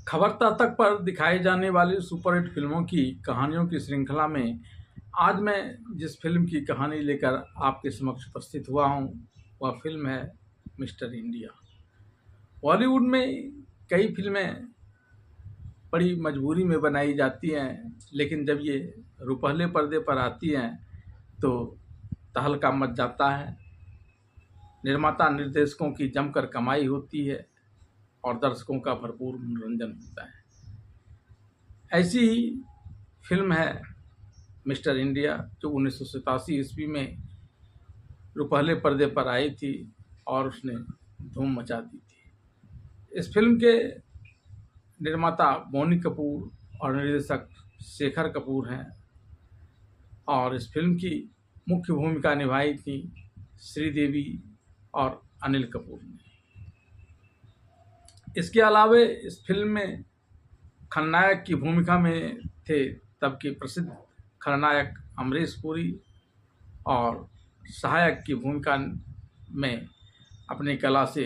खबरता तक पर दिखाई जाने वाली सुपरहिट फिल्मों की कहानियों की श्रृंखला में आज मैं जिस फिल्म की कहानी लेकर आपके समक्ष उपस्थित हुआ हूँ वह फिल्म है मिस्टर इंडिया। बॉलीवुड में कई फिल्में बड़ी मजबूरी में बनाई जाती हैं, लेकिन जब ये रुपहले पर्दे पर आती हैं तो तहलका मच जाता है। निर्माता निर्देशकों की जमकर कमाई होती है और दर्शकों का भरपूर मनोरंजन होता है। ऐसी ही फिल्म है मिस्टर इंडिया, जो 1987 ईस्वी में रुपहले पर्दे पर आई थी और उसने धूम मचा दी थी। इस फिल्म के निर्माता बोनी कपूर और निर्देशक शेखर कपूर हैं और इस फिल्म की मुख्य भूमिका निभाई थी श्रीदेवी और अनिल कपूर ने। इसके अलावा इस फिल्म में खलनायक की भूमिका में थे तब के प्रसिद्ध खलनायक अमरीश पुरी और सहायक की भूमिका में अपनी कला से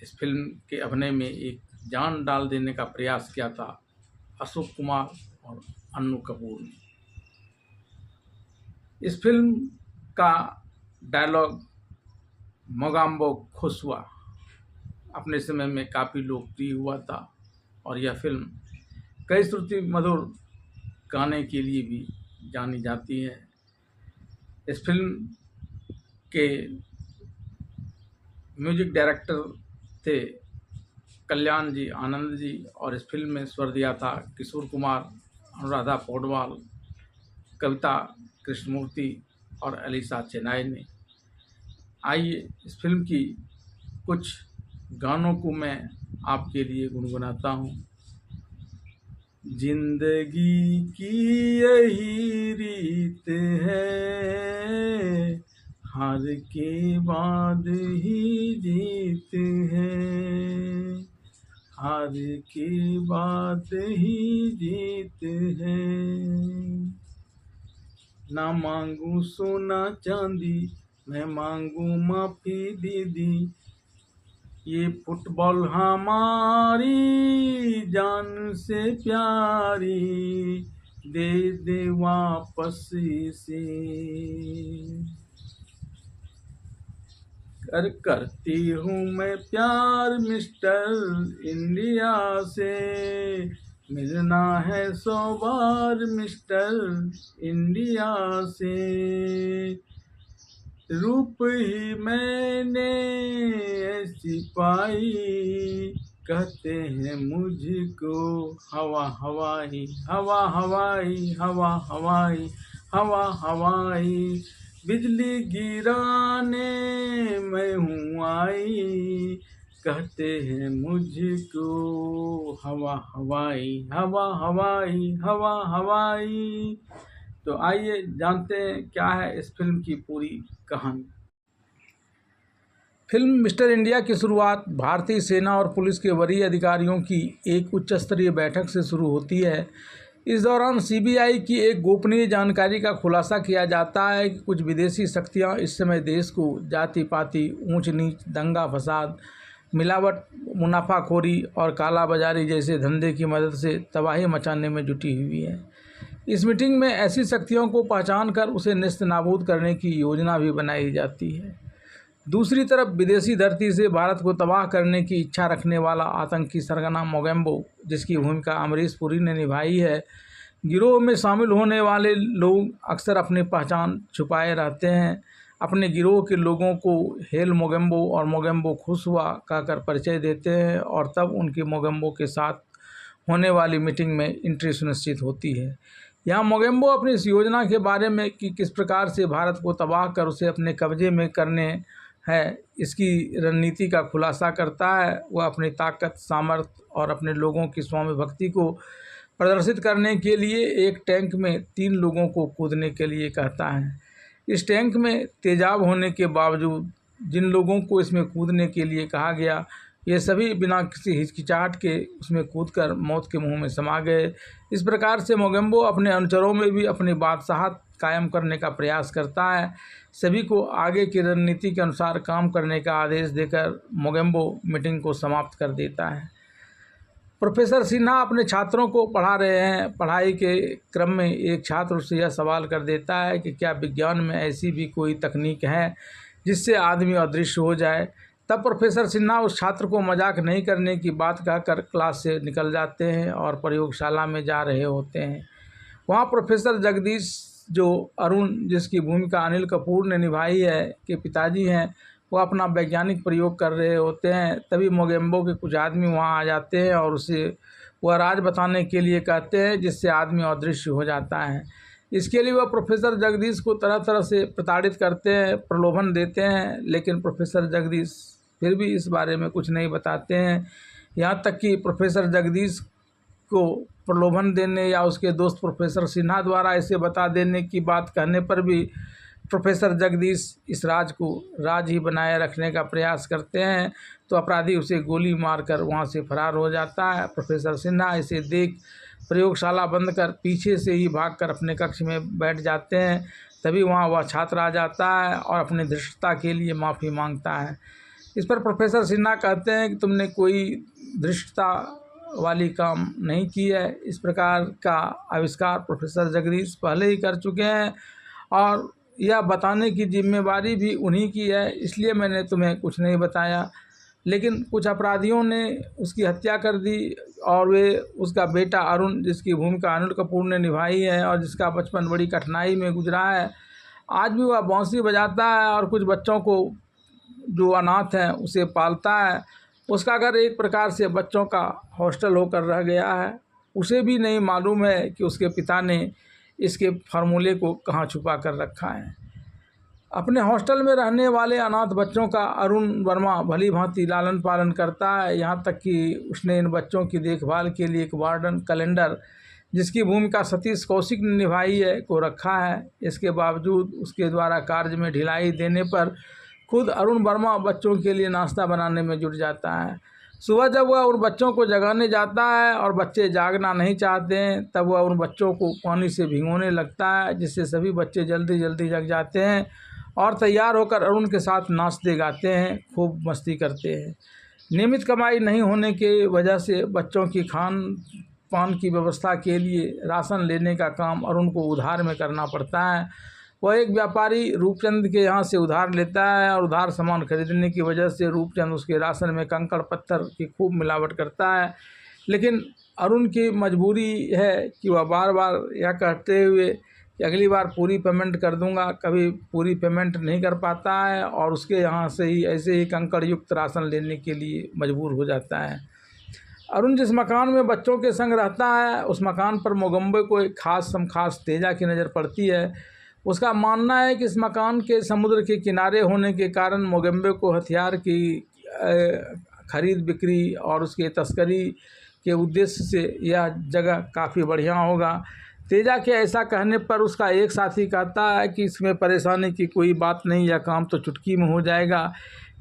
इस फिल्म के अभिनय में एक जान डाल देने का प्रयास किया था अशोक कुमार और अन्नू कपूर ने। इस फिल्म का डायलॉग मोगैम्बो खुश हुआ अपने समय में काफ़ी लोकप्रिय हुआ था और यह फिल्म कई श्रुति मधुर गाने के लिए भी जानी जाती है। इस फिल्म के म्यूजिक डायरेक्टर थे कल्याण जी आनंद जी और इस फिल्म में स्वर दिया था किशोर कुमार, अनुराधा पौडवाल, कविता कृष्णमूर्ति और अलीशा चेनाई ने। आइए इस फिल्म की कुछ गानों को मैं आपके लिए गुनगुनाता हूँ। जिंदगी की यही रीत है, हार के बाद ही जीत है, हार के बाद ही जीत है। ना मांगू सोना चांदी, मैं मांगू माफी दीदी, ये फुटबॉल हमारी जान से प्यारी, दे दे वापस इसे। करती हूँ मैं प्यार मिस्टर इंडिया से, मिलना है 100 बार मिस्टर इंडिया से। रूप ही मैंने ऐसी पाई, कहते हैं मुझको हवा हवाई, हवा हवाई, हवा हवाई, हवा हवाई। बिजली गिराने मैं हूँ आई, कहते हैं मुझको हवा हवाई, हवा हवाई, हवा हवाई। तो आइए जानते हैं क्या है इस फिल्म की पूरी कहानी। फिल्म मिस्टर इंडिया की शुरुआत भारतीय सेना और पुलिस के वरीय अधिकारियों की एक उच्च स्तरीय बैठक से शुरू होती है। इस दौरान सीबीआई की एक गोपनीय जानकारी का खुलासा किया जाता है कि कुछ विदेशी शक्तियां इस समय देश को जाति पाति, ऊंच नीच, दंगा फसाद, मिलावट, मुनाफाखोरी और काला बाजारी जैसे धंधे की मदद से तबाही मचाने में जुटी हुई है। इस मीटिंग में ऐसी शक्तियों को पहचान कर उसे नेस्त नाबूद करने की योजना भी बनाई जाती है। दूसरी तरफ विदेशी धरती से भारत को तबाह करने की इच्छा रखने वाला आतंकी सरगना मोगैम्बो, जिसकी भूमिका अमरीश पुरी ने निभाई है, गिरोह में शामिल होने वाले लोग अक्सर अपनी पहचान छुपाए रहते हैं। अपने गिरोह के लोगों को हेल मोगैम्बो और मोगैम्बो खुश हुआ कहकर परिचय देते हैं और तब उनकी मोगैम्बो के साथ होने वाली मीटिंग में एंट्री सुनिश्चित होती है। यहाँ मोगैम्बो अपनी इस योजना के बारे में कि किस प्रकार से भारत को तबाह कर उसे अपने कब्जे में करने है, इसकी रणनीति का खुलासा करता है। वह अपनी ताकत, सामर्थ्य और अपने लोगों की स्वामी भक्ति को प्रदर्शित करने के लिए एक टैंक में 3 लोगों को कूदने के लिए कहता है। इस टैंक में तेजाब होने के बावजूद जिन लोगों को इसमें कूदने के लिए कहा गया, ये सभी बिना किसी हिचकिचाहट के उसमें कूदकर मौत के मुंह में समा गए। इस प्रकार से मोगैम्बो अपने अनुचरों में भी अपनी बादशाहत कायम करने का प्रयास करता है। सभी को आगे की रणनीति के अनुसार काम करने का आदेश देकर मोगैम्बो मीटिंग को समाप्त कर देता है। प्रोफेसर सिन्हा अपने छात्रों को पढ़ा रहे हैं। पढ़ाई के क्रम में एक छात्र उससे यह सवाल कर देता है कि क्या विज्ञान में ऐसी भी कोई तकनीक है जिससे आदमी अदृश्य हो जाए। तब प्रोफेसर सिन्हा उस छात्र को मजाक नहीं करने की बात कहकर क्लास से निकल जाते हैं और प्रयोगशाला में जा रहे होते हैं। वहाँ प्रोफेसर जगदीश, जो अरुण जिसकी भूमिका अनिल कपूर ने निभाई है, के पिताजी हैं, वो अपना वैज्ञानिक प्रयोग कर रहे होते हैं। तभी मोगेम्बो के कुछ आदमी वहाँ आ जाते हैं और उसे वह राज बताने के लिए कहते हैं जिससे आदमी अदृश्य हो जाता है। इसके लिए वह प्रोफेसर जगदीश को तरह तरह से प्रताड़ित करते हैं, प्रलोभन देते हैं, लेकिन प्रोफेसर जगदीश फिर भी इस बारे में कुछ नहीं बताते हैं। यहाँ तक कि प्रोफेसर जगदीश को प्रलोभन देने या उसके दोस्त प्रोफेसर सिन्हा द्वारा इसे बता देने की बात कहने पर भी प्रोफेसर जगदीश इस राज को राज ही बनाए रखने का प्रयास करते हैं, तो अपराधी उसे गोली मारकर वहां से फरार हो जाता है। प्रोफेसर सिन्हा इसे देख प्रयोगशाला बंद कर पीछे से ही भागकर अपने कक्ष में बैठ जाते हैं। तभी वहां वह छात्र आ जाता है और अपनी धृष्टता के लिए माफ़ी मांगता है। इस पर प्रोफेसर सिन्हा कहते हैं कि तुमने कोई धृष्टता वाली काम नहीं की है। इस प्रकार का आविष्कार प्रोफेसर जगदीश पहले ही कर चुके हैं और यह बताने की जिम्मेवारी भी उन्हीं की है, इसलिए मैंने तुम्हें कुछ नहीं बताया। लेकिन कुछ अपराधियों ने उसकी हत्या कर दी और वे उसका बेटा अरुण, जिसकी भूमिका अनिल कपूर ने निभाई है और जिसका बचपन बड़ी कठिनाई में गुजरा है, आज भी वह बांसुरी बजाता है और कुछ बच्चों को जो अनाथ हैं उसे पालता है। उसका घर एक प्रकार से बच्चों का हॉस्टल होकर रह गया है। उसे भी नहीं मालूम है कि उसके पिता ने इसके फार्मूले को कहाँ छुपा कर रखा है। अपने हॉस्टल में रहने वाले अनाथ बच्चों का अरुण वर्मा भली भांति लालन पालन करता है। यहाँ तक कि उसने इन बच्चों की देखभाल के लिए एक वार्डन कैलेंडर, जिसकी भूमिका सतीश कौशिक ने निभाई है, को रखा है। इसके बावजूद उसके द्वारा कार्य में ढिलाई देने पर खुद अरुण वर्मा बच्चों के लिए नाश्ता बनाने में जुट जाता है। सुबह जब वह उन बच्चों को जगाने जाता है और बच्चे जागना नहीं चाहते हैं, तब वह उन बच्चों को पानी से भिगोने लगता है, जिससे सभी बच्चे जल्दी जल्दी जग जाते हैं और तैयार होकर अरुण के साथ नाचते गाते हैं, खूब मस्ती करते हैं। नियमित कमाई नहीं होने के वजह से बच्चों की खान पान की व्यवस्था के लिए राशन लेने का काम अरुण को उधार में करना पड़ता है। वह एक व्यापारी रूपचंद के यहाँ से उधार लेता है और उधार सामान खरीदने की वजह से रूपचंद उसके राशन में कंकड़ पत्थर की खूब मिलावट करता है। लेकिन अरुण की मजबूरी है कि वह बार बार यह कहते हुए कि अगली बार पूरी पेमेंट कर दूंगा, कभी पूरी पेमेंट नहीं कर पाता है और उसके यहाँ से ही ऐसे ही कंकड़ युक्त राशन लेने के लिए मजबूर हो जाता है। अरुण जिस मकान में बच्चों के संग रहता है, उस मकान पर मोगम्बो को एक खास तेजा की नज़र पड़ती है। उसका मानना है कि इस मकान के समुद्र के किनारे होने के कारण मोगम्बो को हथियार की खरीद बिक्री और उसके तस्करी के उद्देश्य से यह जगह काफ़ी बढ़िया होगा। तेजा के ऐसा कहने पर उसका एक साथी कहता है कि इसमें परेशानी की कोई बात नहीं, यह काम तो चुटकी में हो जाएगा,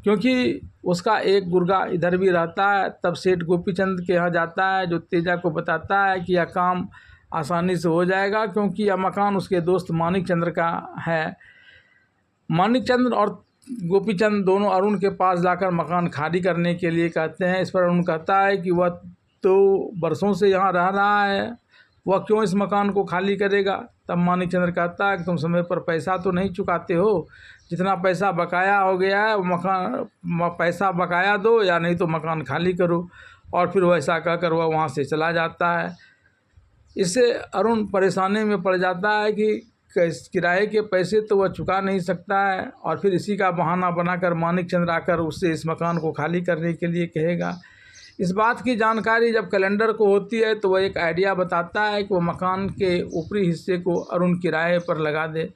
क्योंकि उसका एक गुर्गा इधर भी रहता है। तब सेठ गोपीचंद के यहाँ जाता है, जो तेजा को बताता है कि यह काम आसानी से हो जाएगा, क्योंकि यह मकान उसके दोस्त मानिक चंद्र का है। मानिक चंद्र और गोपीचंद दोनों अरुण के पास जाकर मकान खाली करने के लिए कहते हैं। इस पर अरुण कहता है कि वह तो बरसों से यहाँ रह रहा है, वह क्यों इस मकान को खाली करेगा। तब मानिक चंद्र कहता है कि तुम समय पर पैसा तो नहीं चुकाते हो, जितना पैसा बकाया हो गया है वो पैसा बकाया दो या नहीं तो मकान खाली करो। और फिर वैसा कहकर वह वहाँ से चला जाता है। इससे अरुण परेशानी में पड़ जाता है कि किराए के पैसे तो वह चुका नहीं सकता है और फिर इसी का बहाना बनाकर मानिक चंद्र आकर उससे इस मकान को खाली करने के लिए कहेगा। इस बात की जानकारी जब कैलेंडर को होती है तो वह एक आइडिया बताता है कि वह मकान के ऊपरी हिस्से को अरुण किराए पर लगा दे।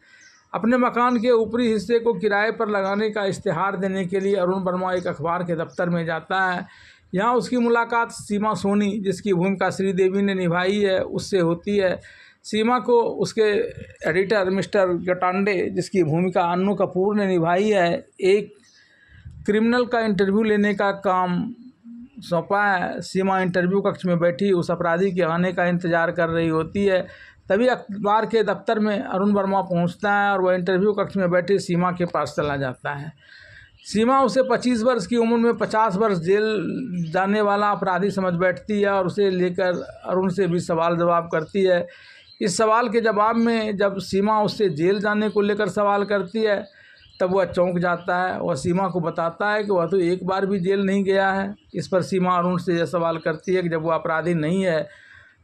अपने मकान के ऊपरी हिस्से को किराए पर लगाने का इश्तेहार देने के लिए अरुण वर्मा एक अखबार के दफ्तर में जाता है। यहाँ उसकी मुलाकात सीमा सोनी, जिसकी भूमिका श्रीदेवी ने निभाई है, उससे होती है। सीमा को उसके एडिटर मिस्टर गटांडे, जिसकी भूमिका अन्नू कपूर ने निभाई है, एक क्रिमिनल का इंटरव्यू लेने का काम सौंपा है। सीमा इंटरव्यू कक्ष में बैठी उस अपराधी के आने का इंतज़ार कर रही होती है। तभी अखबार के दफ्तर में अरुण वर्मा पहुंचता है और वह इंटरव्यू कक्ष में बैठी सीमा के पास चला जाता है। सीमा उसे 25 वर्ष की उम्र में 50 वर्ष जेल जाने वाला अपराधी समझ बैठती है और उसे लेकर अरुण से भी सवाल जवाब करती है। इस सवाल के जवाब में जब सीमा उससे जेल जाने को लेकर सवाल करती है तब वह चौंक जाता है। वह सीमा को बताता है कि वह तो एक बार भी जेल नहीं गया है। इस पर सीमा अरुण से यह सवाल करती है कि जब वह अपराधी नहीं है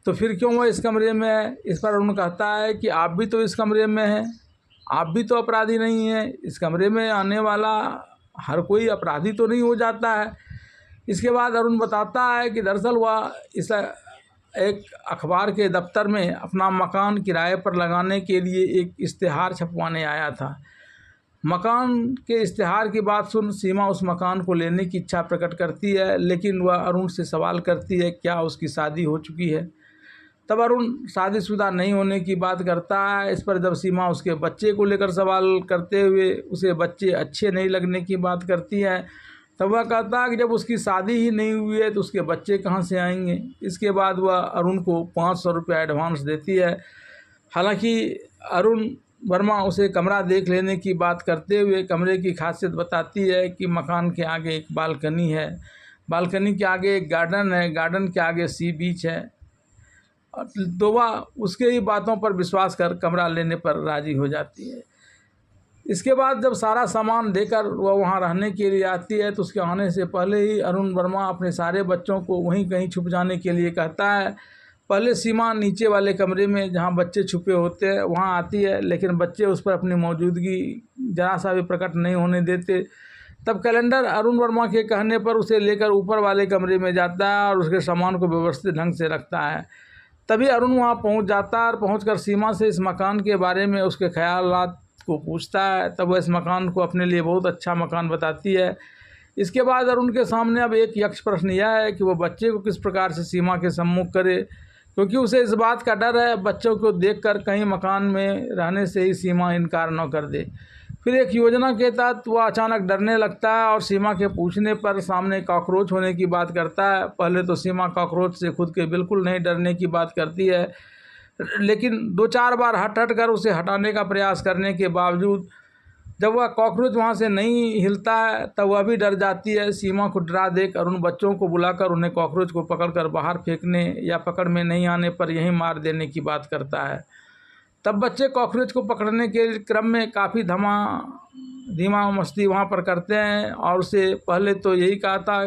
तो फिर क्यों वह इस कमरे में है। इस पर अरुण कहता है कि आप भी तो इस कमरे में हैं, आप भी तो अपराधी नहीं हैं। इस कमरे में आने वाला हर कोई अपराधी तो नहीं हो जाता है। इसके बाद अरुण बताता है कि दरअसल वह इस एक अखबार के दफ्तर में अपना मकान किराए पर लगाने के लिए एक इश्तेहार छपवाने आया था। मकान के इश्तेहार की बात सुन सीमा उस मकान को लेने की इच्छा प्रकट करती है, लेकिन वह अरुण से सवाल करती है क्या उसकी शादी हो चुकी है। तब अरुण शादीशुदा नहीं होने की बात करता है। इस पर जब सीमा उसके बच्चे को लेकर सवाल करते हुए उसे बच्चे अच्छे नहीं लगने की बात करती है तब वह कहता है कि जब उसकी शादी ही नहीं हुई है तो उसके बच्चे कहाँ से आएंगे। इसके बाद वह अरुण को 500 रुपये एडवांस देती है। हालांकि अरुण वर्मा उसे कमरा देख लेने की बात करते हुए कमरे की खासियत बताती है कि मकान के आगे एक बालकनी है, बालकनी के आगे एक गार्डन है, गार्डन के आगे सी बीच है। तो वह उसके ही बातों पर विश्वास कर कमरा लेने पर राज़ी हो जाती है। इसके बाद जब सारा सामान देकर वह वहाँ रहने के लिए आती है तो उसके आने से पहले ही अरुण वर्मा अपने सारे बच्चों को वहीं कहीं छुप जाने के लिए कहता है। पहले सीमा नीचे वाले कमरे में जहाँ बच्चे छुपे होते हैं वहाँ आती है, लेकिन बच्चे उस पर अपनी मौजूदगी जरा सा भी प्रकट नहीं होने देते। तब कैलेंडर अरुण वर्मा के कहने पर उसे लेकर ऊपर वाले कमरे में जाता है और उसके सामान को व्यवस्थित ढंग से रखता है। तभी अरुण वहाँ पहुँच जाता है और पहुँचकर सीमा से इस मकान के बारे में उसके ख्यालात को पूछता है। तब वह इस मकान को अपने लिए बहुत अच्छा मकान बताती है। इसके बाद अरुण के सामने अब एक यक्ष प्रश्न यह है कि वह बच्चे को किस प्रकार से सीमा के सम्मुख करे, क्योंकि उसे इस बात का डर है बच्चों को देखकर कहीं मकान में रहने से ही सीमा इनकार न कर दे। फिर एक योजना के तहत वह अचानक डरने लगता है और सीमा के पूछने पर सामने कॉकरोच होने की बात करता है। पहले तो सीमा कॉकरोच से खुद के बिल्कुल नहीं डरने की बात करती है, लेकिन 2-4 बार हट कर उसे हटाने का प्रयास करने के बावजूद जब वह कॉकरोच वहाँ से नहीं हिलता है तब वह भी डर जाती है। सीमा को डरा देकर अरुण बच्चों को बुलाकर उन्हें कॉकरोच को पकड़कर बाहर फेंकने या पकड़ में नहीं आने पर यहीं मार देने की बात करता है। तब बच्चे कॉकरोच को पकड़ने के क्रम में काफ़ी धीमा मस्ती वहाँ पर करते हैं और उसे पहले तो यही कहा था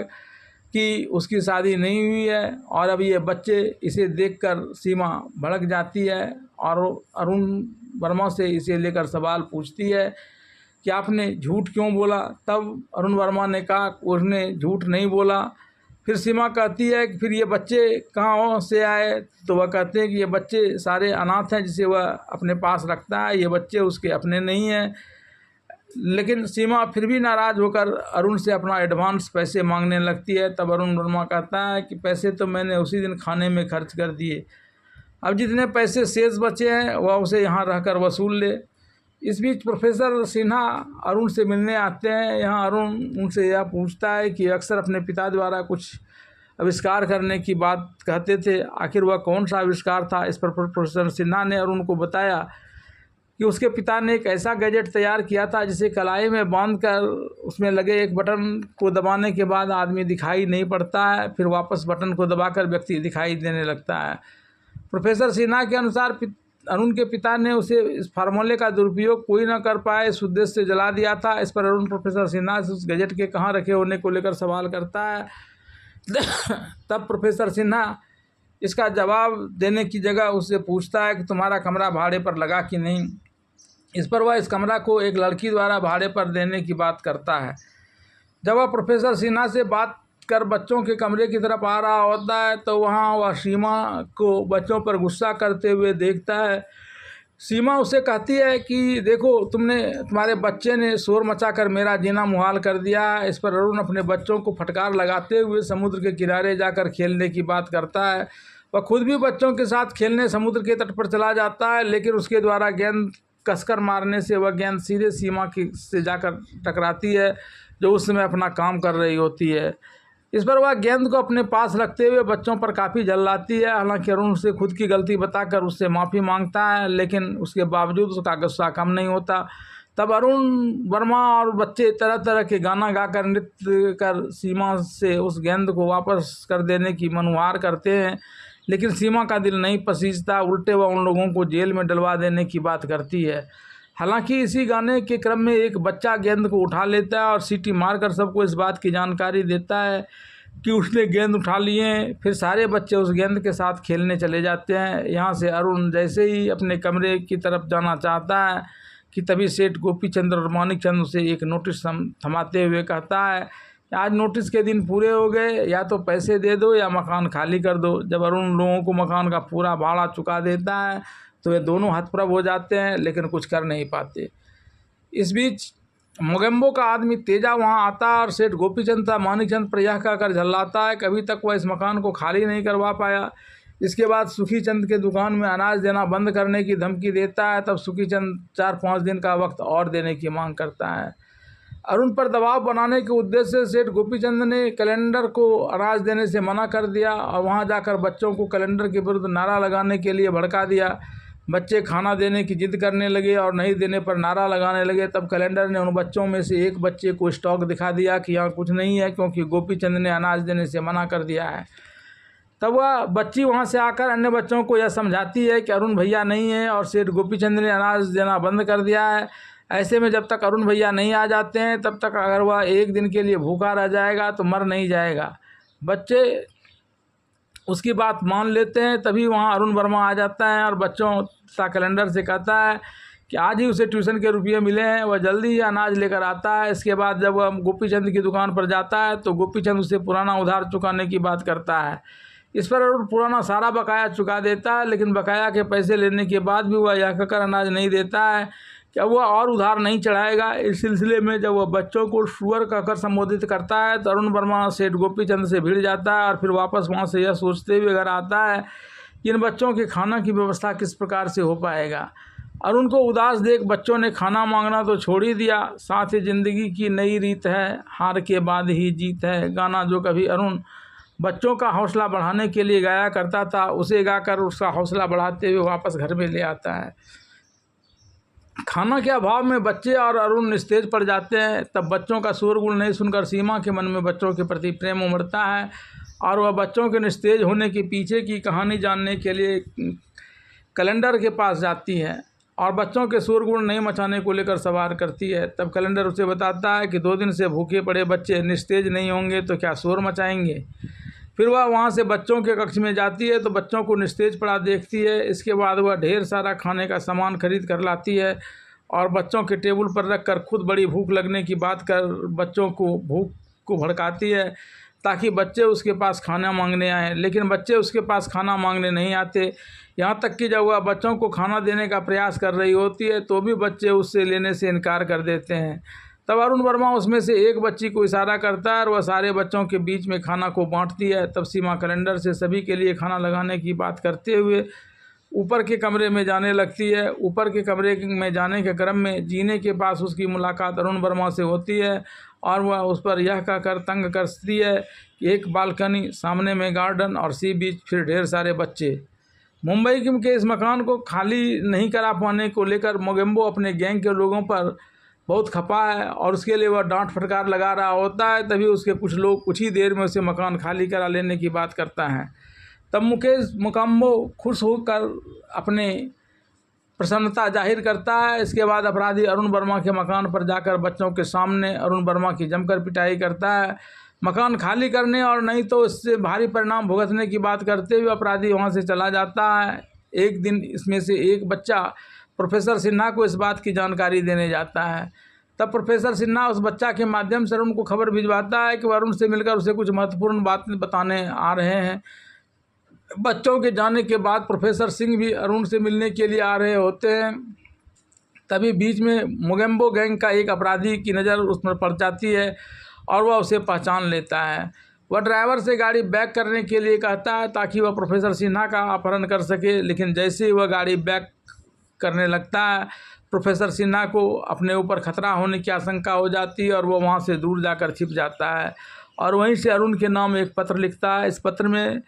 कि उसकी शादी नहीं हुई है और अब ये बच्चे इसे देखकर सीमा भड़क जाती है और अरुण वर्मा से इसे लेकर सवाल पूछती है कि आपने झूठ क्यों बोला। तब अरुण वर्मा ने कहा उसने झूठ नहीं बोला। फिर सीमा कहती है कि फिर ये बच्चे कहाँ से आए, तो वह कहते हैं कि ये बच्चे सारे अनाथ हैं जिसे वह अपने पास रखता है, ये बच्चे उसके अपने नहीं हैं। लेकिन सीमा फिर भी नाराज़ होकर अरुण से अपना एडवांस पैसे मांगने लगती है। तब अरुण वर्मा कहता है कि पैसे तो मैंने उसी दिन खाने में खर्च कर दिए, अब जितने पैसे शेष बचे हैं वह उसे यहाँ रहकर वसूल ले। इस बीच प्रोफेसर सिन्हा अरुण से मिलने आते हैं। यहाँ अरुण उनसे यह पूछता है कि अक्सर अपने पिता द्वारा कुछ आविष्कार करने की बात कहते थे, आखिर वह कौन सा आविष्कार था। इस पर प्रोफेसर सिन्हा ने अरुण को बताया कि उसके पिता ने एक ऐसा गैजेट तैयार किया था जिसे कलाई में बांधकर उसमें लगे एक बटन को दबाने के बाद आदमी दिखाई नहीं पड़ता है, फिर वापस बटन को दबाकर व्यक्ति दिखाई देने लगता है। प्रोफेसर सिन्हा के अनुसार अरुण के पिता ने उसे इस फार्मूले का दुरुपयोग कोई न कर पाए इस उद्देश्य से जला दिया था। इस पर अरुण प्रोफेसर सिन्हा से उस गैजेट के कहाँ रखे होने को लेकर सवाल करता है। तब प्रोफेसर सिन्हा इसका जवाब देने की जगह उससे पूछता है कि तुम्हारा कमरा भाड़े पर लगा कि नहीं। इस पर वह इस कमरा को एक लड़की द्वारा भाड़े पर देने की बात करता है। जब वह प्रोफेसर सिन्हा से बात कर बच्चों के कमरे की तरफ आ रहा होता है तो वहाँ वह सीमा को बच्चों पर गुस्सा करते हुए देखता है। सीमा उसे कहती है कि देखो तुम्हारे बच्चे ने शोर मचाकर मेरा जीना मुहाल कर दिया है। इस पर अरुण अपने बच्चों को फटकार लगाते हुए समुद्र के किनारे जाकर खेलने की बात करता है। वह खुद भी बच्चों के साथ खेलने समुद्र के तट पर चला जाता है, लेकिन उसके द्वारा गेंद कसकर मारने से वह गेंद सीधे सीमा से जाकर टकराती है जो उस समय अपना काम कर रही होती है। इस पर वह गेंद को अपने पास रखते हुए बच्चों पर काफ़ी जल्लाती है। हालांकि अरुण उसे खुद की गलती बताकर उससे माफ़ी मांगता है, लेकिन उसके बावजूद उसका गुस्सा कम नहीं होता। तब अरुण वर्मा और बच्चे तरह तरह के गाना गाकर नृत्य कर सीमा से उस गेंद को वापस कर देने की मनुहार करते हैं, लेकिन सीमा का दिल नहीं पसीजता, उल्टे वह उन लोगों को जेल में डलवा देने की बात करती है। हालांकि इसी गाने के क्रम में एक बच्चा गेंद को उठा लेता है और सीटी मारकर सबको इस बात की जानकारी देता है कि उसने गेंद उठा लिए। फिर सारे बच्चे उस गेंद के साथ खेलने चले जाते हैं। यहाँ से अरुण जैसे ही अपने कमरे की तरफ जाना चाहता है कि तभी सेठ गोपीचंद और मानिकचंद उसे एक नोटिस थमाते हुए कहता है, आज नोटिस के दिन पूरे हो गए, या तो पैसे दे दो या मकान खाली कर दो। जब अरुण लोगों को मकान का पूरा भाड़ा चुका देता है तो वे दोनों हतप्रभ हो जाते हैं, लेकिन कुछ कर नहीं पाते। इस बीच मोगेम्बो का आदमी तेजा वहां आता है और सेठ गोपीचंद था मानिकचंद पर यह कहकर झल्लाता है कभी तक वह इस मकान को खाली नहीं करवा पाया। इसके बाद सुखीचंद के दुकान में अनाज देना बंद करने की धमकी देता है। तब सुखीचंद 4-5 दिन का वक्त और देने की मांग करता है। अरुण पर दबाव बनाने के उद्देश्य से सेठ गोपीचंद ने कैलेंडर को अनाज देने से मना कर दिया और वहां जाकर बच्चों को कैलेंडर के विरुद्ध नारा लगाने के लिए भड़का दिया। बच्चे खाना देने की जिद करने लगे और नहीं देने पर नारा लगाने लगे। तब कैलेंडर ने उन बच्चों में से एक बच्चे को स्टॉक दिखा दिया कि यहाँ कुछ नहीं है, क्योंकि गोपीचंद ने अनाज देने से मना कर दिया है। तब वह बच्ची वहाँ से आकर अन्य बच्चों को यह समझाती है कि अरुण भैया नहीं है और सेठ गोपीचंद ने अनाज देना बंद कर दिया है। ऐसे में जब तक अरुण भैया नहीं आ जाते हैं तब तक अगर वह एक दिन के लिए भूखा रह जाएगा तो मर नहीं जाएगा। बच्चे उसकी बात मान लेते हैं। तभी वहाँ अरुण वर्मा आ जाता है और बच्चों सा कैलेंडर से कहता है कि आज ही उसे ट्यूशन के रुपये मिले हैं, वह जल्दी ही अनाज लेकर आता है। इसके बाद जब वह गोपीचंद की दुकान पर जाता है तो गोपीचंद उसे पुराना उधार चुकाने की बात करता है। इस पर अरुण पुराना सारा बकाया चुका देता है, लेकिन बकाया के पैसे लेने के बाद भी वह यह कहकर अनाज नहीं देता है कि वह और उधार नहीं चढ़ाएगा। इस सिलसिले में जब वह बच्चों को सुअर कहकर संबोधित करता है तो अरुण वर्मा सेठ गोपीचंद से भिड़ जाता है और फिर वापस वहाँ से यह सोचते हुए घर आता है कि इन बच्चों के खाना की व्यवस्था किस प्रकार से हो पाएगा। अरुण को उदास देख बच्चों ने खाना मांगना तो छोड़ ही दिया। साथ ही जिंदगी की नई रीत है, हार के बाद ही जीत है, गाना जो कभी अरुण बच्चों का हौसला बढ़ाने के लिए गाया करता था, उसे गाकर उसका हौसला बढ़ाते हुए वापस घर में ले आता है। खाना के अभाव में बच्चे और अरुण निस्तेज पड़ जाते हैं। तब बच्चों का शोरगुल नहीं सुनकर सीमा के मन में बच्चों के प्रति प्रेम उमड़ता है और वह बच्चों के निस्तेज होने के पीछे की कहानी जानने के लिए कैलेंडर के पास जाती है और बच्चों के शोरगुल नहीं मचाने को लेकर सवाल करती है। तब कैलेंडर उसे बताता है कि 2 दिन से भूखे पड़े बच्चे निस्तेज नहीं होंगे तो क्या शोर मचाएंगे। फिर वह वहाँ से बच्चों के कक्ष में जाती है तो बच्चों को निस्तेज पड़ा देखती है। इसके बाद वह ढेर सारा खाने का सामान खरीद कर लाती है और बच्चों के टेबल पर रख कर खुद बड़ी भूख लगने की बात कर बच्चों को भूख को भड़काती है ताकि बच्चे उसके पास खाना मांगने आएँ, लेकिन बच्चे उसके पास खाना मांगने नहीं आते। यहाँ तक कि जब वह बच्चों को खाना देने का प्रयास कर रही होती है तो भी बच्चे उससे लेने से इनकार कर देते हैं। तब अरुण वर्मा उसमें से एक बच्ची को इशारा करता है और वह सारे बच्चों के बीच में खाना को बांटती है। तब सीमा कैलेंडर से सभी के लिए खाना लगाने की बात करते हुए ऊपर के कमरे में जाने लगती है। ऊपर के कमरे में जाने के क्रम में जीने के पास उसकी मुलाकात अरुण वर्मा से होती है और वह उस पर यह कहकर तंग कसती है कि एक बालकनी, सामने में गार्डन और सी बीच, फिर ढेर सारे बच्चे। मुंबई के इस मकान को खाली नहीं करा पाने को लेकर मोगेम्बो अपने गैंग के लोगों पर बहुत खपा है और उसके लिए वह डांट फटकार लगा रहा होता है। तभी उसके कुछ लोग कुछ ही देर में उसे मकान खाली करा लेने की बात करता है। तब मोगेम्बो खुश होकर अपने प्रसन्नता जाहिर करता है। इसके बाद अपराधी अरुण वर्मा के मकान पर जाकर बच्चों के सामने अरुण वर्मा की जमकर पिटाई करता है। मकान खाली करने और नहीं तो इससे भारी परिणाम भुगतने की बात करते हुए अपराधी वहां से चला जाता है। एक दिन इसमें से एक बच्चा प्रोफेसर सिन्हा को इस बात की जानकारी देने जाता है। तब प्रोफेसर सिन्हा उस बच्चा के माध्यम से अरुण को खबर भिजवाता है कि वह अरुण से मिलकर उसे कुछ महत्वपूर्ण बात बताने आ रहे हैं। बच्चों के जाने के बाद प्रोफेसर सिंह भी अरुण से मिलने के लिए आ रहे होते हैं। तभी बीच में मोगेम्बो गैंग का एक अपराधी की नज़र उस पर पड़ जाती है और वह उसे पहचान लेता है। वह ड्राइवर से गाड़ी बैक करने के लिए कहता है ताकि वह प्रोफेसर सिन्हा का अपहरण कर सके, लेकिन जैसे ही वह गाड़ी बैक करने लगता है प्रोफेसर सिन्हा को अपने ऊपर खतरा होने की आशंका हो जाती है और वह वहाँ से दूर जाकर छिप जाता है और वहीं से अरुण के नाम एक पत्र लिखता है। इस पत्र में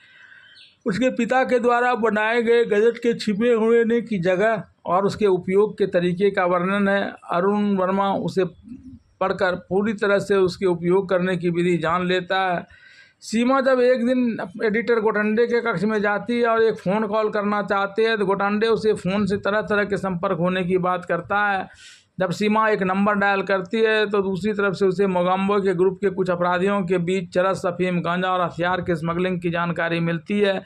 उसके पिता के द्वारा बनाए गए गजट के छिपे होने की जगह और उसके उपयोग के तरीके का वर्णन है। अरुण वर्मा उसे पढ़कर पूरी तरह से उसके उपयोग करने की विधि जान लेता है। सीमा जब एक दिन एडिटर गोटंडे के कक्ष में जाती है और एक फ़ोन कॉल करना चाहते हैं तो गोटंडे उसे फ़ोन से तरह तरह के संपर्क होने की बात करता है। जब सीमा एक नंबर डायल करती है तो दूसरी तरफ से उसे मोगम्बो के ग्रुप के कुछ अपराधियों के बीच चरस, अफीम, गांजा और हथियार के स्मगलिंग की जानकारी मिलती है।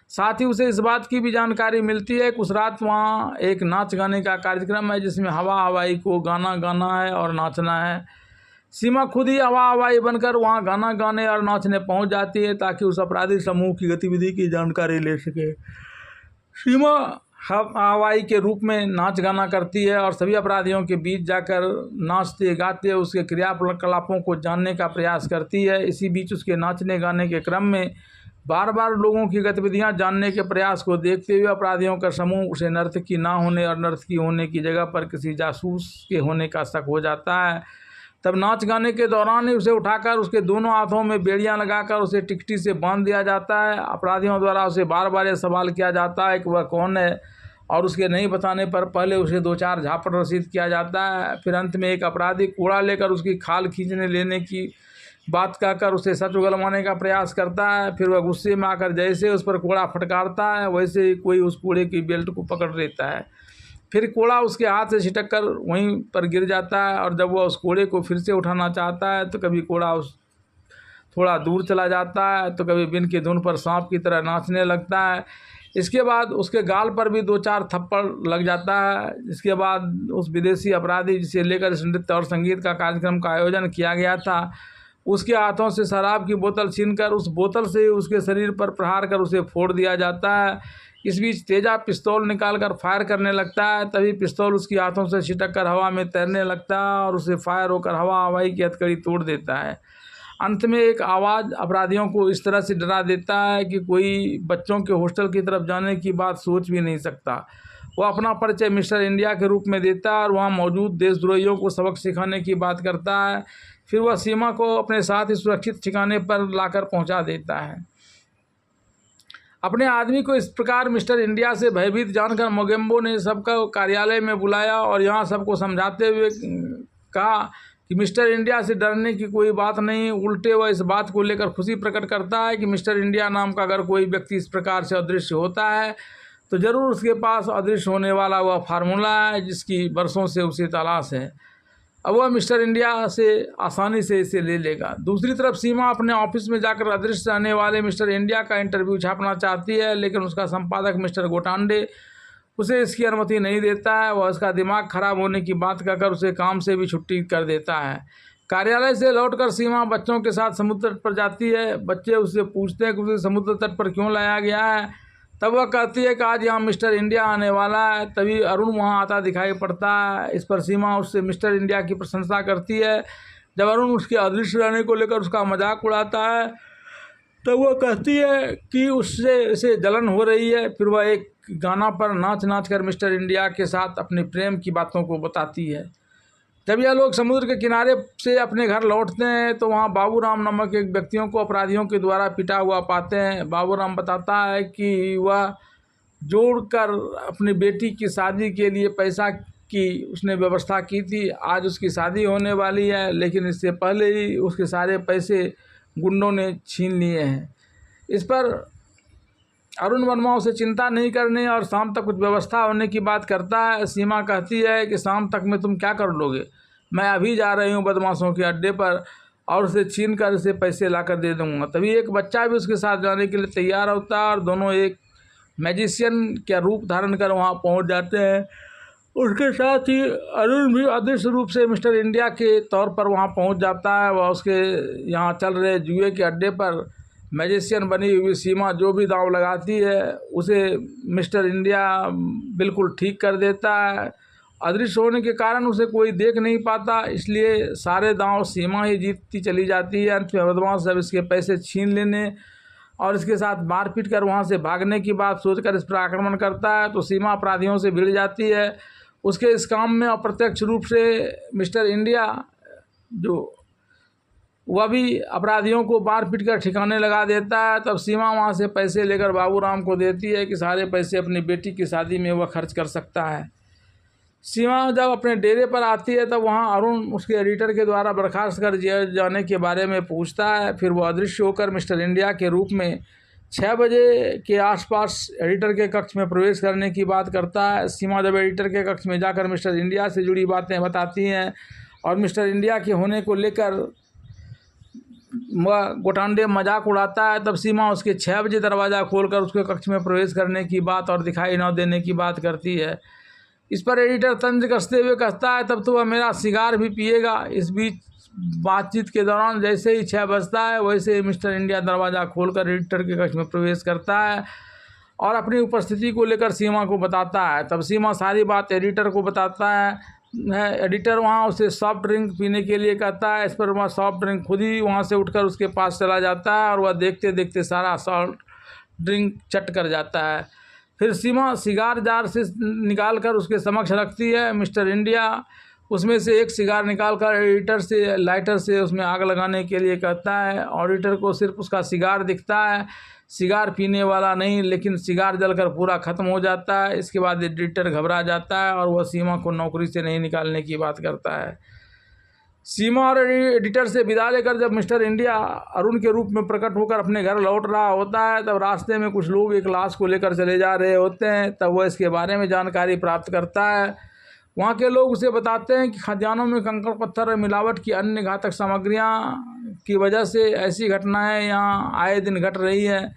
साथ ही उसे इस बात की भी जानकारी मिलती है कि उस रात वहाँ एक नाच गाने का कार्यक्रम है जिसमें हवा हवाई को गाना गाना है और नाचना है। सीमा खुद ही हवा हवाई बनकर वहाँ गाना गाने और नाचने पहुँच जाती है ताकि उस अपराधी समूह की गतिविधि की जानकारी ले सके। सीमा हवाई के रूप में नाच गाना करती है और सभी अपराधियों के बीच जाकर नाचते गाते उसके क्रियाकलापों को जानने का प्रयास करती है। इसी बीच उसके नाचने गाने के क्रम में बार बार लोगों की गतिविधियां जानने के प्रयास को देखते हुए अपराधियों का समूह उसे नर्तकी ना होने और नर्तकी होने की जगह पर किसी जासूस के होने का शक हो जाता है। तब नाच गाने के दौरान ही उसे उठाकर उसके दोनों हाथों में बेड़ियां लगाकर उसे टिकटी से बांध दिया जाता है। अपराधियों द्वारा उसे बार बार यह सवाल किया जाता है कि वह कौन है और उसके नहीं बताने पर पहले उसे 2-4 झापड़ रसीद किया जाता है। फिर अंत में एक अपराधी कूड़ा लेकर उसकी खाल खींचने लेने की बात कहकर उसे सच उगलवाने का प्रयास करता है। फिर वह गुस्से में आकर जैसे उस पर कूड़ा फटकारता है वैसे ही कोई उस कूड़े की बेल्ट को पकड़ लेता है। फिर कूड़ा उसके हाथ से छिटक कर वहीं पर गिर जाता है और जब वह उस कूड़े को फिर से उठाना चाहता है तो कभी कूड़ा उस थोड़ा दूर चला जाता है तो कभी बिन की धुन पर सांप की तरह नाचने लगता है। इसके बाद उसके गाल पर भी 2-4 थप्पड़ लग जाता है। इसके बाद उस विदेशी अपराधी जिसे लेकर इस नृत्य और संगीत का कार्यक्रम का आयोजन किया गया था उसके हाथों से शराब की बोतल छीनकर उस बोतल से उसके शरीर पर प्रहार कर उसे फोड़ दिया जाता है। इस बीच तेजा पिस्तौल निकालकर फायर करने लगता है। तभी पिस्तौल उसके हाथों से छिटक कर हवा में तैरने लगता है और उसे फायर होकर हवा हवाई की हथकड़ी तोड़ देता है। अंत में एक आवाज़ अपराधियों को इस तरह से डरा देता है कि कोई बच्चों के हॉस्टल की तरफ जाने की बात सोच भी नहीं सकता। वह अपना परिचय मिस्टर इंडिया के रूप में देता है और वहाँ मौजूद देशद्रोहियों को सबक सिखाने की बात करता है। फिर वह सीमा को अपने साथ ही सुरक्षित ठिकाने पर लाकर पहुँचा देता है। अपने आदमी को इस प्रकार मिस्टर इंडिया से भयभीत जानकर मोगेम्बो ने सबका कार्यालय में बुलाया और यहाँ सबको समझाते हुए कहा कि मिस्टर इंडिया से डरने की कोई बात नहीं, उल्टे वह इस बात को लेकर खुशी प्रकट करता है कि मिस्टर इंडिया नाम का अगर कोई व्यक्ति इस प्रकार से अदृश्य होता है तो ज़रूर उसके पास अदृश्य होने वाला वह फार्मूला है जिसकी बरसों से उसे तलाश है। अब वह मिस्टर इंडिया से आसानी से इसे ले लेगा। दूसरी तरफ सीमा अपने ऑफिस में जाकर अदृश्य रहने वाले मिस्टर इंडिया का इंटरव्यू छापना चाहती है लेकिन उसका संपादक मिस्टर गोटांडे उसे इसकी अनुमति नहीं देता है। वह उसका दिमाग खराब होने की बात कहकर उसे काम से भी छुट्टी कर देता है। कार्यालय से लौटकर सीमा बच्चों के साथ समुद्र तट पर जाती है। बच्चे उससे पूछते हैं कि उसे समुद्र तट पर क्यों लाया गया है। तब वह कहती है कि आज यहाँ मिस्टर इंडिया आने वाला है। तभी अरुण वहाँ आता दिखाई पड़ता है। इस पर सीमा उससे मिस्टर इंडिया की प्रशंसा करती है। जब अरुण उसके अदृश्य रहने को लेकर उसका मजाक उड़ाता है तब वह कहती है कि उससे इसे जलन हो रही है। फिर वह एक गाना पर नाच नाच कर मिस्टर इंडिया के साथ अपने प्रेम की बातों को बताती है। जब यह लोग समुद्र के किनारे से अपने घर लौटते हैं तो वहाँ बाबूराम नामक एक व्यक्तियों को अपराधियों के द्वारा पिटा हुआ पाते हैं। बाबूराम बताता है कि वह जोड़कर अपनी बेटी की शादी के लिए पैसा की उसने व्यवस्था की थी। आज उसकी शादी होने वाली है लेकिन इससे पहले ही उसके सारे पैसे गुंडों ने छीन लिए हैं। इस पर अरुण वर्मा उसे चिंता नहीं करने और शाम तक कुछ व्यवस्था होने की बात करता है। सीमा कहती है कि शाम तक में तुम क्या कर लोगे, मैं अभी जा रही हूँ बदमाशों के अड्डे पर और उसे छीन कर इसे पैसे लाकर दे दूँगा। तभी एक बच्चा भी उसके साथ जाने के लिए तैयार होता है और दोनों एक मैजिशियन का रूप धारण कर वहाँ पहुँच जाते हैं। उसके साथ ही अरुण भी अदृश्य रूप से मिस्टर इंडिया के तौर पर वहाँ पहुँच जाता है। वह उसके यहाँ चल रहे जुए के अड्डे पर मैजिशियन बनी हुई सीमा जो भी दांव लगाती है उसे मिस्टर इंडिया बिल्कुल ठीक कर देता है। अदृश्य होने के कारण उसे कोई देख नहीं पाता, इसलिए सारे दांव सीमा ही जीतती चली जाती है। अंत में बदमाश जब इसके पैसे छीन लेने और इसके साथ मारपीट कर वहाँ से भागने की बात सोचकर इस पर आक्रमण करता है तो सीमा अपराधियों से भिड़ जाती है। उसके इस काम में अप्रत्यक्ष रूप से मिस्टर इंडिया जो वह भी अपराधियों को मार पीट कर ठिकाने लगा देता है। तब सीमा वहाँ से पैसे लेकर बाबूराम को देती है कि सारे पैसे अपनी बेटी की शादी में वह खर्च कर सकता है। सीमा जब अपने डेरे पर आती है तब वहाँ अरुण उसके एडिटर के द्वारा बर्खास्त कर दिए जाने के बारे में पूछता है। फिर वो अदृश्य होकर मिस्टर इंडिया के रूप में 6 बजे के आसपास एडिटर के कक्ष में प्रवेश करने की बात करता है। सीमा जब एडिटर के कक्ष में जाकर मिस्टर इंडिया से जुड़ी बातें बताती हैं और मिस्टर इंडिया के होने को लेकर वह गोटांडे मजाक उड़ाता है, तब सीमा उसके 6 बजे दरवाज़ा खोलकर उसके कक्ष में प्रवेश करने की बात और दिखाई न देने की बात करती है। इस पर एडिटर तंज कसते हुए कहता है, तब तो वह मेरा सिगार भी पिएगा। इस बीच बातचीत के दौरान जैसे ही 6 बजता है वैसे ही मिस्टर इंडिया दरवाज़ा खोलकर एडिटर के कक्ष में प्रवेश करता है और अपनी उपस्थिति को लेकर सीमा को बताता है। तब सीमा सारी बात एडिटर को बताता है। एडिटर वहाँ उसे सॉफ्ट ड्रिंक पीने के लिए कहता है। इस पर वह सॉफ्ट ड्रिंक खुद ही वहाँ से उठकर उसके पास चला जाता है और वह देखते देखते सारा सॉफ्ट ड्रिंक चट कर जाता है। फिर सीमा सिगार जार से निकाल कर उसके समक्ष रखती है। मिस्टर इंडिया उसमें से एक सिगार निकालकर एडिटर से लाइटर से उसमें आग लगाने के लिए कहता है। ऑडिटर को सिर्फ उसका सिगार दिखता है, सिगार पीने वाला नहीं, लेकिन सिगार जलकर पूरा ख़त्म हो जाता है। इसके बाद एडिटर घबरा जाता है और वह सीमा को नौकरी से नहीं निकालने की बात करता है। सीमा और एडिटर से विदा लेकर जब मिस्टर इंडिया अरुण के रूप में प्रकट होकर अपने घर लौट रहा होता है तब रास्ते में कुछ लोग एक लाश को लेकर चले जा रहे होते हैं। तब वह इसके बारे में जानकारी प्राप्त करता है। वहाँ के लोग उसे बताते हैं कि खजानों में कंकड़ पत्थर और मिलावट की अन्य घातक सामग्रियाँ की वजह से ऐसी घटनाएं यहाँ आए दिन घट रही है।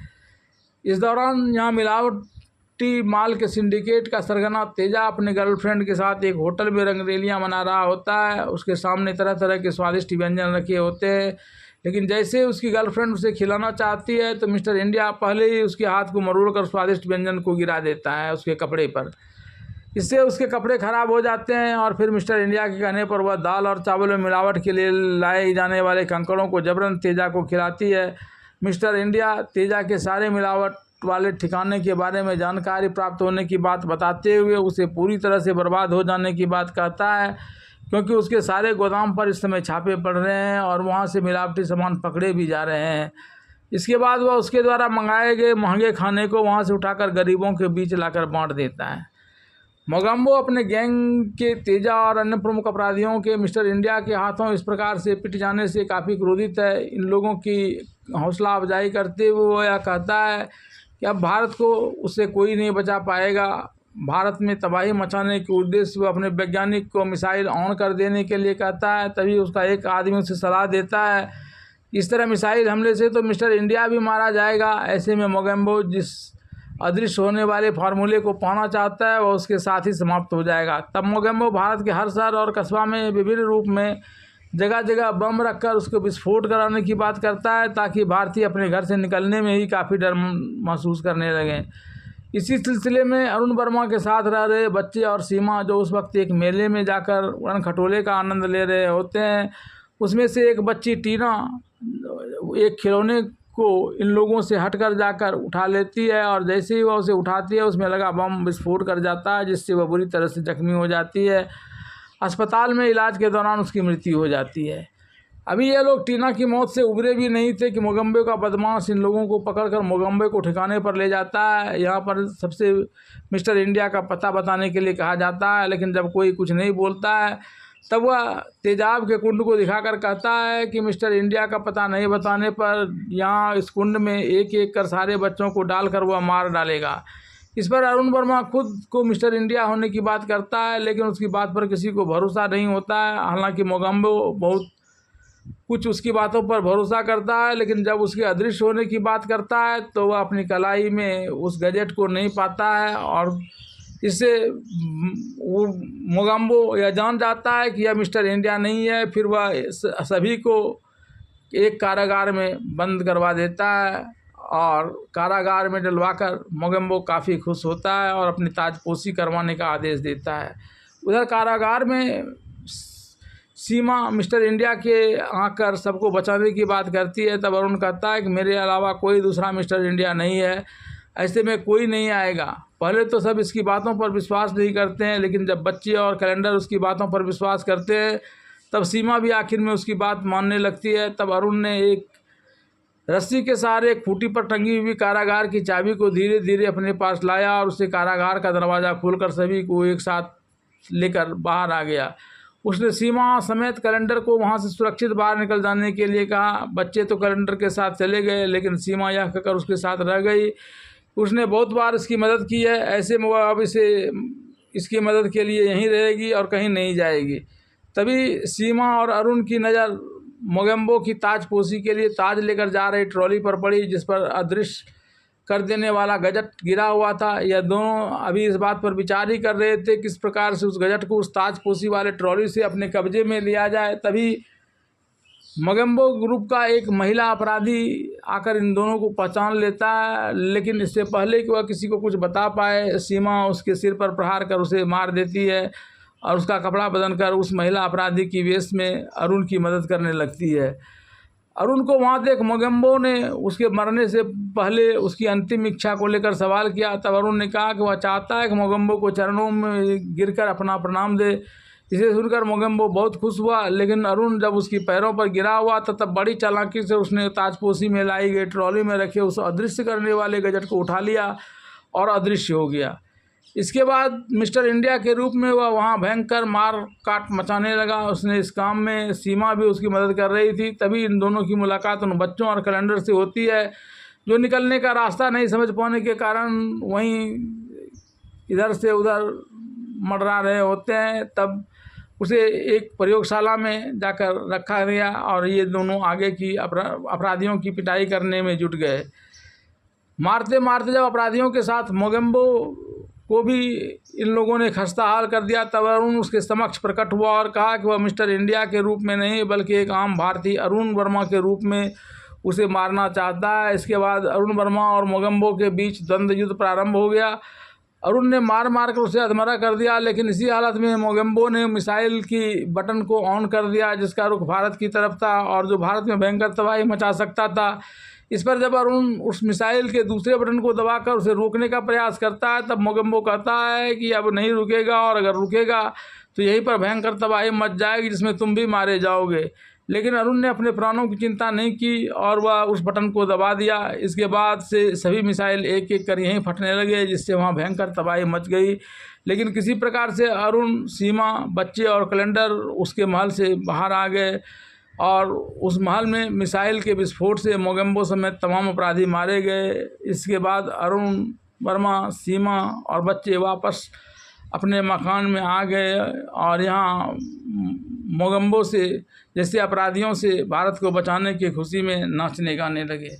इस दौरान यहाँ मिलावटी माल के सिंडिकेट का सरगना तेजा अपने गर्लफ्रेंड के साथ एक होटल में रंगरेलियाँ मना रहा होता है। उसके सामने तरह तरह के स्वादिष्ट व्यंजन रखे होते हैं, लेकिन जैसे उसकी गर्लफ्रेंड उसे खिलाना चाहती है तो मिस्टर इंडिया पहले ही उसके हाथ को मरोड़कर स्वादिष्ट व्यंजन को गिरा देता है उसके कपड़े पर। इससे उसके कपड़े ख़राब हो जाते हैं और फिर मिस्टर इंडिया के कहने पर वह दाल और चावल में मिलावट के लिए लाए जाने वाले कंकड़ों को जबरन तेजा को खिलाती है। मिस्टर इंडिया तेजा के सारे मिलावट वाले ठिकाने के बारे में जानकारी प्राप्त होने की बात बताते हुए उसे पूरी तरह से बर्बाद हो जाने की बात कहता है, क्योंकि उसके सारे गोदाम पर इस समय छापे पड़ रहे हैं और वहाँ से मिलावटी सामान पकड़े भी जा रहे हैं। इसके बाद वह उसके द्वारा मंगाए गए महंगे खाने को वहाँ से उठाकर गरीबों के बीच लाकर बांट देता है। मोगेम्बो अपने गैंग के तेजा और अन्य प्रमुख अपराधियों के मिस्टर इंडिया के हाथों इस प्रकार से पिट जाने से काफ़ी क्रोधित है। इन लोगों की हौसला अफजाई करते हुए वो यह कहता है कि अब भारत को उससे कोई नहीं बचा पाएगा। भारत में तबाही मचाने के उद्देश्य से वो अपने वैज्ञानिक को मिसाइल ऑन कर देने के लिए कहता है। तभी उसका एक आदमी उसे सलाह देता है, इस तरह मिसाइल हमले से तो मिस्टर इंडिया भी मारा जाएगा। ऐसे में मोगेम्बो जिस अदृश्य होने वाले फार्मूले को पाना चाहता है वह उसके साथ ही समाप्त हो जाएगा। तब मोगेम्बो भारत के हर शहर और कस्बा में विभिन्न रूप में जगह जगह बम रखकर उसको विस्फोट कराने की बात करता है, ताकि भारतीय अपने घर से निकलने में ही काफ़ी डर महसूस करने लगें। इसी सिलसिले में अरुण वर्मा के साथ रह रहे बच्चे और सीमा, जो उस वक्त एक मेले में जाकर उड़न खटोले का आनंद ले रहे होते हैं, उसमें से एक बच्ची टीना एक खिलौने को इन लोगों से हटकर जाकर उठा लेती है और जैसे ही वह उसे उठाती है उसमें लगा बम विस्फोट कर जाता है, जिससे वह बुरी तरह से जख्मी हो जाती है। अस्पताल में इलाज के दौरान उसकी मृत्यु हो जाती है। अभी ये लोग टीना की मौत से उबरे भी नहीं थे कि मोगेम्बो का बदमाश इन लोगों को पकड़कर मोगेम्बो को ठिकाने पर ले जाता है। यहाँ पर सबसे मिस्टर इंडिया का पता बताने के लिए कहा जाता है, लेकिन जब कोई कुछ नहीं बोलता है तब वह तेजाब के कुंड को दिखाकर कहता है कि मिस्टर इंडिया का पता नहीं बताने पर यहाँ इस कुंड में एक एक कर सारे बच्चों को डालकर वह मार डालेगा। इस पर अरुण वर्मा खुद को मिस्टर इंडिया होने की बात करता है, लेकिन उसकी बात पर किसी को भरोसा नहीं होता है। हालांकि मोगेम्बो बहुत कुछ उसकी बातों पर भरोसा करता है, लेकिन जब उसके अदृश्य होने की बात करता है तो वह अपनी कलाई में उस गैजेट को नहीं पाता है और इससे वो मोगेम्बो यह जान जाता है कि यह मिस्टर इंडिया नहीं है। फिर वह सभी को एक कारागार में बंद करवा देता है और कारागार में डलवाकर मोगेम्बो काफ़ी खुश होता है और अपनी ताजपोशी करवाने का आदेश देता है। उधर कारागार में सीमा मिस्टर इंडिया के आकर सबको बचाने की बात करती है। तब अरुण कहता है कि मेरे अलावा कोई दूसरा मिस्टर इंडिया नहीं है, ऐसे में कोई नहीं आएगा। पहले तो सब इसकी बातों पर विश्वास नहीं करते हैं, लेकिन जब बच्चे और कैलेंडर उसकी बातों पर विश्वास करते हैं तब सीमा भी आखिर में उसकी बात मानने लगती है। तब अरुण ने एक रस्सी के सहारे एक खूंटी पर टंगी हुई कारागार की चाबी को धीरे धीरे अपने पास लाया और उसे कारागार का दरवाज़ा खोलकर सभी को एक साथ लेकर बाहर आ गया। उसने सीमा समेत कैलेंडर को वहां से सुरक्षित बाहर निकल जाने के लिए कहा। बच्चे तो कैलेंडर के साथ चले गए, लेकिन सीमा यह कहकर उसके साथ रह गई। उसने बहुत बार इसकी मदद की है, ऐसे में वह अब इसकी मदद के लिए यहीं रहेगी और कहीं नहीं जाएगी। तभी सीमा और अरुण की नज़र मोगेम्बो की ताजपोशी के लिए ताज लेकर जा रही ट्रॉली पर पड़ी, जिस पर अदृश्य कर देने वाला गजट गिरा हुआ था। यह दोनों अभी इस बात पर विचार ही कर रहे थे किस प्रकार से उस गजट को उस ताजपोशी वाले ट्रॉली से अपने कब्जे में लिया जाए। तभी मोगेम्बो ग्रुप का एक महिला अपराधी आकर इन दोनों को पहचान लेता है, लेकिन इससे पहले कि वह किसी को कुछ बता पाए, सीमा उसके सिर पर प्रहार कर उसे मार देती है और उसका कपड़ा बदलकर उस महिला अपराधी की वेश में अरुण की मदद करने लगती है। अरुण को वहाँ देख मोगेम्बो ने उसके मरने से पहले उसकी अंतिम इच्छा को लेकर सवाल किया। तब अरुण ने कहा कि वह चाहता है कि मोगेम्बो को चरणों में गिरकर अपना प्रणाम दे। इसे सुनकर मोगेम्बो बहुत खुश हुआ, लेकिन अरुण जब उसकी पैरों पर गिरा हुआ था तब बड़ी चालाकी से उसने ताजपोशी में लाई गई ट्रॉली में रखे उस अदृश्य करने वाले गजट को उठा लिया और अदृश्य हो गया। इसके बाद मिस्टर इंडिया के रूप में वह वहाँ भयंकर मार काट मचाने लगा। उसने इस काम में सीमा भी उसकी मदद कर रही थी। तभी इन दोनों की मुलाकात उन बच्चों और कैलेंडर से होती है, जो निकलने का रास्ता नहीं समझ पाने के कारण वहीं इधर से उधर मंडरा रहे होते हैं। तब उसे एक प्रयोगशाला में जाकर रखा गया और ये दोनों आगे की अपराधियों की पिटाई करने में जुट गए। मारते मारते जब अपराधियों के साथ मोगेम्बो को भी इन लोगों ने खस्ता हाल कर दिया, तब अरुण उसके समक्ष प्रकट हुआ और कहा कि वह मिस्टर इंडिया के रूप में नहीं बल्कि एक आम भारतीय अरुण वर्मा के रूप में उसे मारना चाहता है। इसके बाद अरुण वर्मा और मोगेम्बो के बीच द्वंद्व युद्ध प्रारंभ हो गया। अरुण ने मार कर उसे अधमरा कर दिया, लेकिन इसी हालत में मोगेम्बो ने मिसाइल की बटन को ऑन कर दिया, जिसका रुख भारत की तरफ था और जो भारत में भयंकर तबाही मचा सकता था। इस पर जब अरुण उस मिसाइल के दूसरे बटन को दबाकर उसे रोकने का प्रयास करता है, तब मोगेम्बो कहता है कि अब नहीं रुकेगा और अगर रुकेगा तो यहीं पर भयंकर तबाही मच जाएगी जिसमें तुम भी मारे जाओगे। लेकिन अरुण ने अपने प्राणों की चिंता नहीं की और वह उस बटन को दबा दिया। इसके बाद से सभी मिसाइल एक एक कर यहीं फटने लगे, जिससे वहाँ भयंकर तबाही मच गई। लेकिन किसी प्रकार से अरुण, सीमा, बच्चे और कैलेंडर उसके महल से बाहर आ गए और उस महल में मिसाइल के विस्फोट से मोगेम्बो समेत तमाम अपराधी मारे गए। इसके बाद अरुण वर्मा, सीमा और बच्चे वापस अपने मकान में आ गए और यहाँ मोगेम्बो से जैसे अपराधियों से भारत को बचाने की खुशी में नाचने गाने लगे।